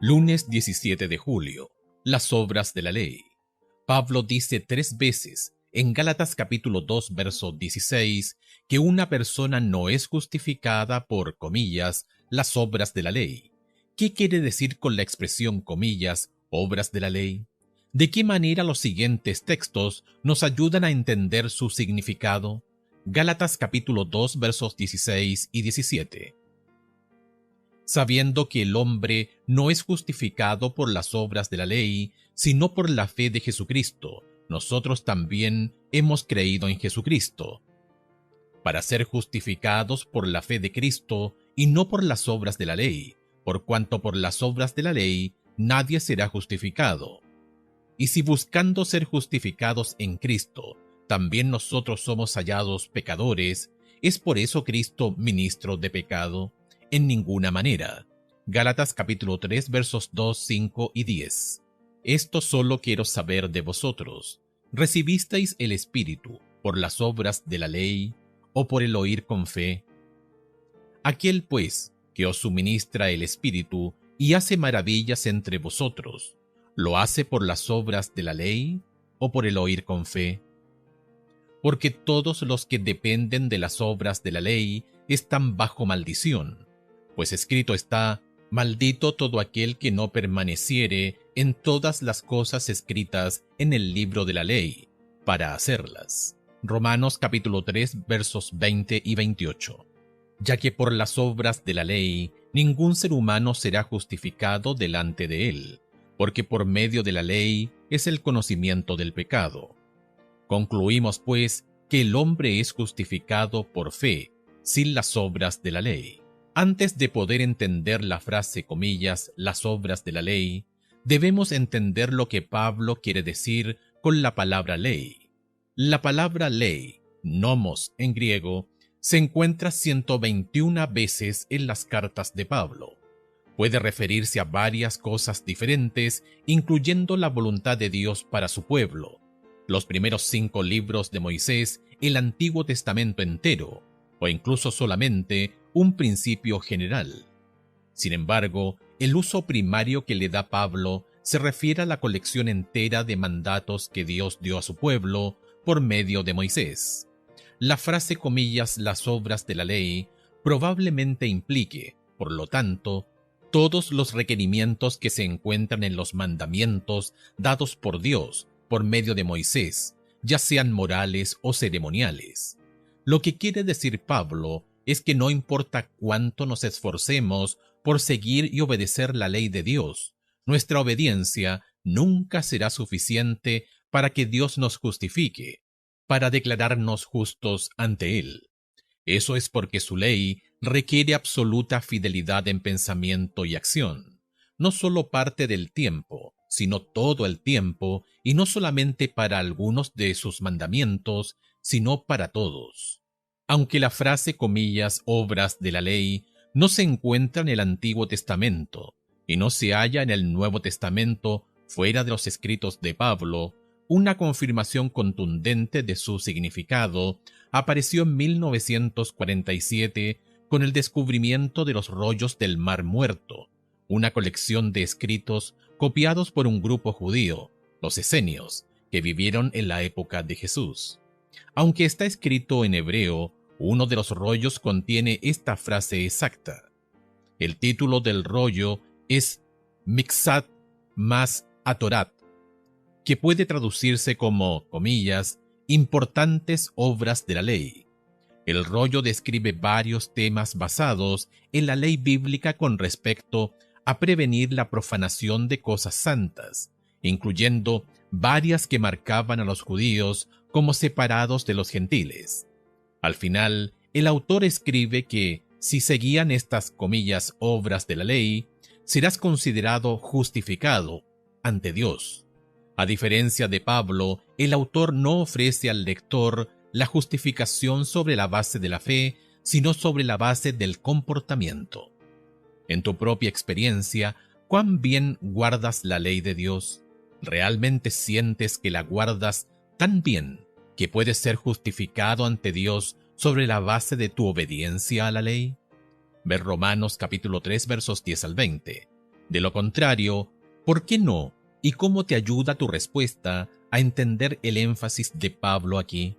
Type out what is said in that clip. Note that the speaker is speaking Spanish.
Lunes 17 de julio. Las obras de la ley. Pablo dice 3 veces en Gálatas capítulo 2 verso 16 que una persona no es justificada por, comillas, las obras de la ley. ¿Qué quiere decir con la expresión, comillas, obras de la ley? ¿De qué manera los siguientes textos nos ayudan a entender su significado? Gálatas capítulo 2 versos 16 y 17. Sabiendo que el hombre no es justificado por las obras de la ley, sino por la fe de Jesucristo, nosotros también hemos creído en Jesucristo, para ser justificados por la fe de Cristo y no por las obras de la ley, por cuanto por las obras de la ley nadie será justificado. Y si buscando ser justificados en Cristo, también nosotros somos hallados pecadores, ¿es por eso Cristo ministro de pecado? En ninguna manera. Gálatas capítulo 3 versos 2, 5 y 10. Esto solo quiero saber de vosotros. ¿Recibisteis el Espíritu por las obras de la ley o por el oír con fe? Aquel, pues, que os suministra el Espíritu y hace maravillas entre vosotros, ¿lo hace por las obras de la ley o por el oír con fe? Porque todos los que dependen de las obras de la ley están bajo maldición. Pues escrito está, maldito todo aquel que no permaneciere en todas las cosas escritas en el libro de la ley, para hacerlas. Romanos capítulo 3 versos 20 y 28. Ya que por las obras de la ley ningún ser humano será justificado delante de él, porque por medio de la ley es el conocimiento del pecado. Concluimos, pues, que el hombre es justificado por fe, sin las obras de la ley. Antes de poder entender la frase, comillas, las obras de la ley, debemos entender lo que Pablo quiere decir con la palabra ley. La palabra ley, nomos en griego, se encuentra 121 veces en las cartas de Pablo. Puede referirse a varias cosas diferentes, incluyendo la voluntad de Dios para su pueblo, los primeros 5 libros de Moisés, el Antiguo Testamento entero, o incluso solamente un principio general. Sin embargo, el uso primario que le da Pablo se refiere a la colección entera de mandatos que Dios dio a su pueblo por medio de Moisés. La frase, comillas, las obras de la ley, probablemente implique, por lo tanto, todos los requerimientos que se encuentran en los mandamientos dados por Dios por medio de Moisés, ya sean morales o ceremoniales. Lo que quiere decir Pablo es que no importa cuánto nos esforcemos por seguir y obedecer la ley de Dios, nuestra obediencia nunca será suficiente para que Dios nos justifique, para declararnos justos ante Él. Eso es porque su ley requiere absoluta fidelidad en pensamiento y acción, no solo parte del tiempo, sino todo el tiempo, y no solamente para algunos de sus mandamientos, sino para todos. Aunque la frase, comillas, obras de la ley, no se encuentra en el Antiguo Testamento, y no se halla en el Nuevo Testamento fuera de los escritos de Pablo, una confirmación contundente de su significado apareció en 1947 con el descubrimiento de los rollos del Mar Muerto, una colección de escritos copiados por un grupo judío, los esenios, que vivieron en la época de Jesús. Aunque está escrito en hebreo, uno de los rollos contiene esta frase exacta. El título del rollo es Mixat más Atorat, que puede traducirse como, comillas, importantes obras de la ley. El rollo describe varios temas basados en la ley bíblica con respecto a prevenir la profanación de cosas santas, incluyendo varias que marcaban a los judíos como separados de los gentiles. Al final, el autor escribe que, si seguían estas, comillas, obras de la ley, serás considerado justificado ante Dios. A diferencia de Pablo, el autor no ofrece al lector la justificación sobre la base de la fe, sino sobre la base del comportamiento. En tu propia experiencia, ¿cuán bien guardas la ley de Dios? ¿Realmente sientes que la guardas tan bien que puedes ser justificado ante Dios sobre la base de tu obediencia a la ley? Ver Romanos capítulo 3 versos 10 al 20. De lo contrario, ¿por qué no? ¿Y cómo te ayuda tu respuesta a entender el énfasis de Pablo aquí?